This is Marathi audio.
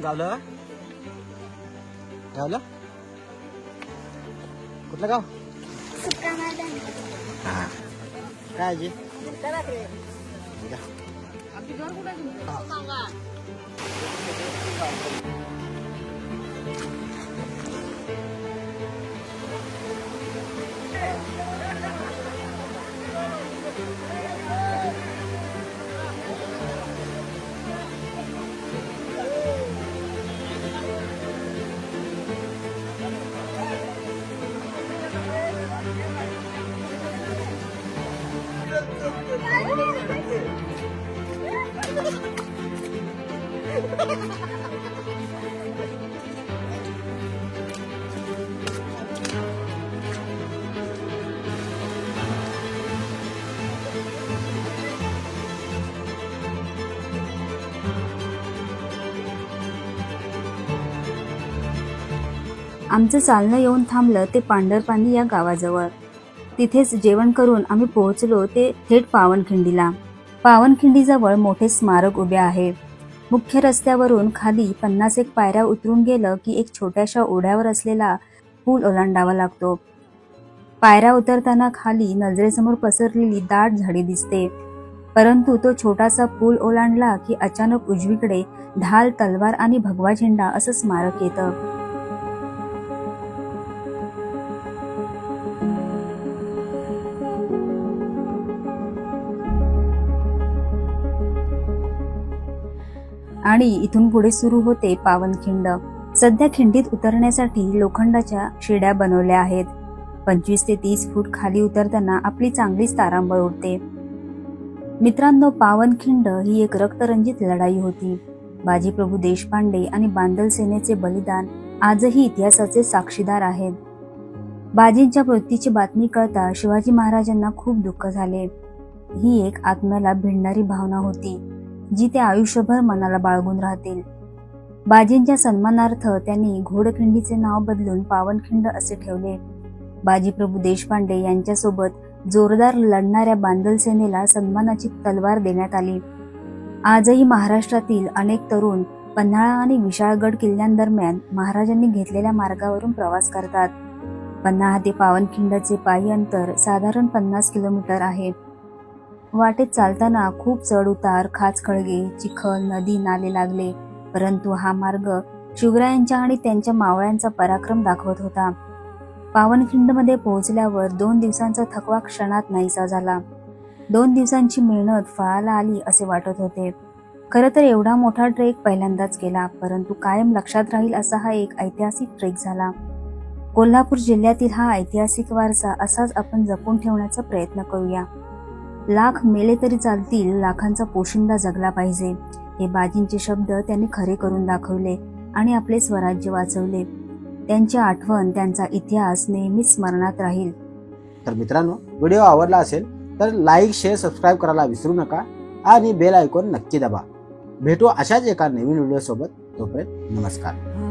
गावलं गावलं कुठलं गाव? हा काय आजी आमचं चालणं येऊन थांबलं ते पांढरपानी या गावाजवळ. तिथेच जेवण करून आम्ही पोहोचलो ते थेट पावनखिंडीला. पावनखिंडीजवळ मोठे स्मारक उभे आहे. मुख्य रस्त्यावरून खाली 50 पायऱ्या उतरून गेलं की एक छोट्याशा ओढ्यावर असलेला पूल ओलांडावा लागतो. पायऱ्या उतरताना खाली नजरेसमोर पसरलेली दाट झाडी दिसते. परंतु तो छोटासा पूल ओलांडला की अचानक उजवीकडे ढाल, तलवार आणि भगवा झेंडा असं स्मारक येतं. आणि इथून पुढे सुरू होते पावनखिंड. सध्या खिंडीत उतरण्यासाठी लोखंडाच्या शिड्या बनवल्या आहेत. 25 ते 30 फूट खाली उतरताना आपली चांगलीच तारांबळ उडते. मित्रांनो, पावनखिंड ही एक रक्तरंजित लढाई होती. बाजीप्रभू देशपांडे आणि बांदल सेनेचे बलिदान आजही इतिहासाचे साक्षीदार आहेत. बाजींच्या मृत्यूची बातमी कळता शिवाजी महाराजांना खूप दुःख झाले. ही एक आत्म्याला भिडणारी भावना होती जी ते आयुष्यभर मनाला बाळगून राहतील. बाजींच्या सन्मानार्थ त्यांनी घोडखिंडीचे नाव बदलून पावनखिंड असे ठेवले. बाजीप्रभू देशपांडे यांच्यासोबत जोरदार लढणाऱ्या बांदल सेनेला सन्मानाची तलवार देण्यात आली. आजही महाराष्ट्रातील अनेक तरुण पन्हाळा आणि विशाळगड किल्ल्यांदरम्यान महाराजांनी घेतलेल्या मार्गावरून प्रवास करतात. पन्हाळा ते पावनखिंडचे पायी अंतर साधारण 50 किलोमीटर आहे. वाटेत चालताना खूप चढ उतार, खाचखळगे, चिखल, नदी, नाले लागले. परंतु हा मार्ग शिवरायांच्या आणि त्यांच्या मावळ्यांचा पराक्रम दाखवत होता. पावनखिंडमध्ये पोहोचल्यावर 2 दिवसांचा थकवा क्षणात नाहीसा झाला. 2 दिवसांची मेहनत फळाला आली असे वाटत होते. खरं तर एवढा मोठा ट्रेक पहिल्यांदाच केला, परंतु कायम लक्षात राहील असा हा एक ऐतिहासिक ट्रेक झाला. कोल्हापूर जिल्ह्यातील हा ऐतिहासिक वारसा असाच आपण जपून ठेवण्याचा प्रयत्न करूया. लाख मेले तरी चालतील, लाखांचा पोशिंदा जगला पाहिजे, हे बाजींचे शब्द त्यांनी खरे करून दाखवले आणि आपले स्वराज्य वाचवले. त्यांची आठवण, त्यांचा इतिहास नेहमीच स्मरणात राहील. तर मित्रांनो, व्हिडिओ आवडला असेल तर लाईक, शेअर, सबस्क्राईब करायला विसरू नका आणि बेल आयकॉन नक्की दाबा. भेटू अशाच एका नवीन व्हिडिओ सोबत. तोपर्यंत नमस्कार.